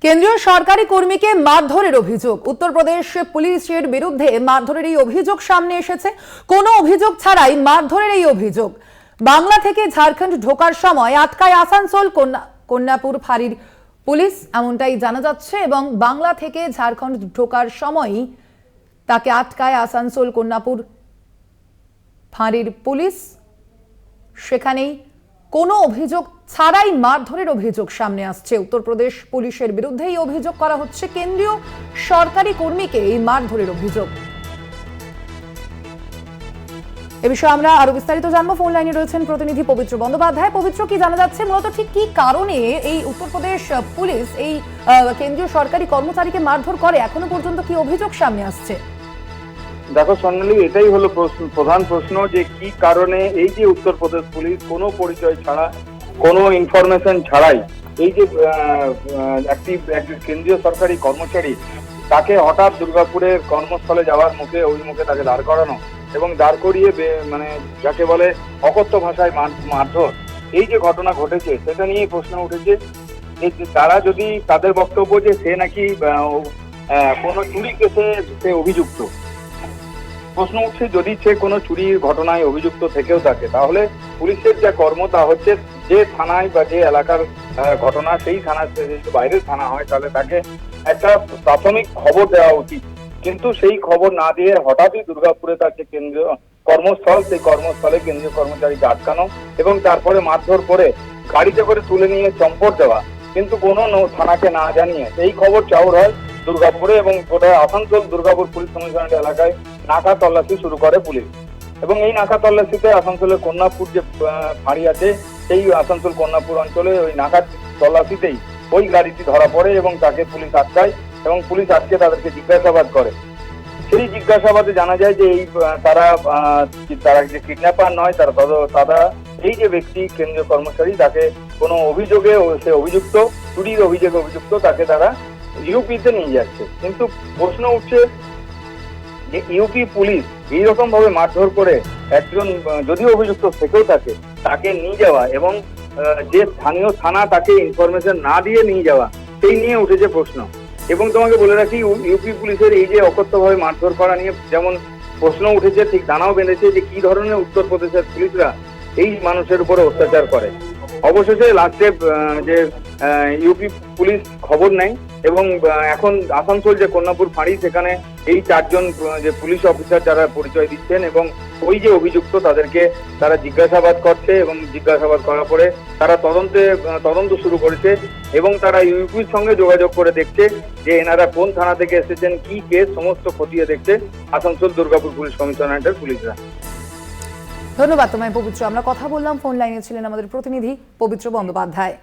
কেন্দ্রীয় সরকারি কর্মীকে মারধরের অভিযোগ। উত্তরপ্রদেশ পুলিশের বিরুদ্ধে মারধরের এই অভিযোগ সামনে এসেছে। কোনো অভিযোগ ছাড়াই মারধরের এই অভিযোগ। বাংলা থেকে ঝাড়খণ্ড ঢোকার সময় আটকায় আসানসোল কন্যাপুর ফাঁড়ির পুলিশ, এমনটাই জানা যাচ্ছে। এবং বাংলা থেকে ঝাড়খণ্ড ঢোকার সময়ই তাকে আটকায় আসানসোল কন্যাপুর ফাঁড়ির পুলিশ। সেখানেই কোনো অভিযোগ ছাড়াই মারধরের অভিযোগ সামনে আসছে। উত্তরপ্রদেশ পুলিশের বিরুদ্ধে এই অভিযোগ করা হচ্ছে। কেন্দ্রীয় সরকারি কর্মীকে এই মারধরের অভিযোগ। এ বিষয়ে আমরা আরো বিস্তারিত জানবো। ফোন লাইনে রয়েছেন প্রতিনিধি পবিত্র বন্দ্যোপাধ্যায়। পবিত্র, কি জানা যাচ্ছে মূলত ঠিক কি কারণে এই উত্তরপ্রদেশ পুলিশ এই কেন্দ্রীয় সরকারি কর্মচারীকে মারধর করে? এখনো পর্যন্ত কি অভিযোগ সামনে আসছে? দেখো স্বর্ণালী, এটাই হলো প্রধান প্রশ্ন যে কি কারণে এই যে উত্তরপ্রদেশ পুলিশ কোনো পরিচয় ছাড়া, কোনো ইনফরমেশন ছাড়াই এই যে একটি কেন্দ্রীয় সরকারি কর্মচারী তাকে হঠাৎ দুর্গাপুরের কর্মস্থলে যাওয়ার অভিমুখে তাকে দাঁড় করানো এবং দাঁড় করিয়ে মানে যাকে বলে অকথ্য ভাষায় মারধর, এই যে ঘটনা ঘটেছে সেটা নিয়ে প্রশ্ন উঠেছে যে তারা যদি তাদের বক্তব্য যে সে নাকি কোনো চুরি কেসে সে অভিযুক্ত। প্রশ্ন উঠছে যদি সে কোনো চুরির ঘটনায় অভিযুক্ত থেকেও থাকে তাহলে পুলিশের যে কর্ম তা হচ্ছে যে থানায় বা যে এলাকার ঘটনা সেই থানা যদি বাইরের থানা হয় তাহলে তাকে একটা প্রাথমিক খবর দেওয়া উচিত। কিন্তু সেই খবর না দিয়ে হঠাৎই দুর্গাপুরে তার যে কেন্দ্রীয় কর্মস্থল সেই কর্মস্থলে কেন্দ্রীয় কর্মচারীকে আটকানো এবং তারপরে মারধর করে গাড়িতে করে তুলে নিয়ে চম্পট দেওয়া, কিন্তু কোনো থানাকে না জানিয়ে এই খবর চাউর হয় দুর্গাপুরে এবং গোটা আসানসোল দুর্গাপুর পুলিশ কমিশনারেট এলাকায় নাকা তল্লাশি শুরু করে পুলিশ। এবং এই নাকা তল্লাশিতে আসানসোলের কন্যাপুর যে ফাঁড়ি আছে সেই আসানসোল কন্যাপুর অঞ্চলে ওই নাকা তল্লাশিতেই ওই গাড়িটি ধরা পড়ে এবং তাকে পুলিশ আটকায় এবং পুলিশ আটকে তাদেরকে জিজ্ঞাসাবাদ করে। সেই জিজ্ঞাসাবাদে জানা যায় যে এই তারা যে কিডন্যাপার নয়, তারা এই যে ব্যক্তি কেন্দ্রীয় কর্মচারী তাকে কোনো অভিযোগে সে অভিযুক্ত, চুরির অভিযোগে অভিযুক্ত, তাকে তারা ইউপিতে নিয়ে যাচ্ছে। কিন্তু প্রশ্ন উঠছে যে ইউপি পুলিশ এইরকম ভাবে মারধর করে একজন যদিও অভিযুক্ত থেকেও থাকে তাকে নিয়ে যাওয়া এবং যে স্থানীয় থানা তাকে ইনফরমেশন না দিয়ে নিয়ে যাওয়া, সেই নিয়ে উঠেছে প্রশ্ন। এবং তোমাকে বলে রাখি, ইউপি পুলিশের এই যে অকথ্যভাবে মারধর করা নিয়ে যেমন প্রশ্ন উঠেছে, ঠিক দানাও বেঁধেছে যে কি ধরনের উত্তরপ্রদেশের পুলিশরা এই মানুষের উপরে অত্যাচার করে। অবশেষে লাস্টে যে ইউপি পুলিশ খবর নেয় এবং এখন আসানসোল যে কন্যাপুর ফাঁড়ি সেখানে এই চারজন যে পুলিশ অফিসার যারা পরিচয় দিচ্ছেন এবং ওই যে অভিযুক্ত তাদেরকে তারা জিজ্ঞাসাবাদ করছে এবং জিজ্ঞাসাবাদ করার পরে তারা তদন্ত শুরু করেছে এবং তারা ইউপির সঙ্গে যোগাযোগ করে দেখছে যে এনারা কোন থানা থেকে এসেছেন, কি কেস, সমস্ত খতিয়ে দেখছে আসানসোল দুর্গাপুর পুলিশ কমিশনারেটের পুলিশরা। ধন্যবাদ তোমায় পবিত্র। আমরা কথা বললাম, ফোন লাইনে ছিলেন আমাদের প্রতিনিধি পবিত্র বন্দ্যোপাধ্যায়।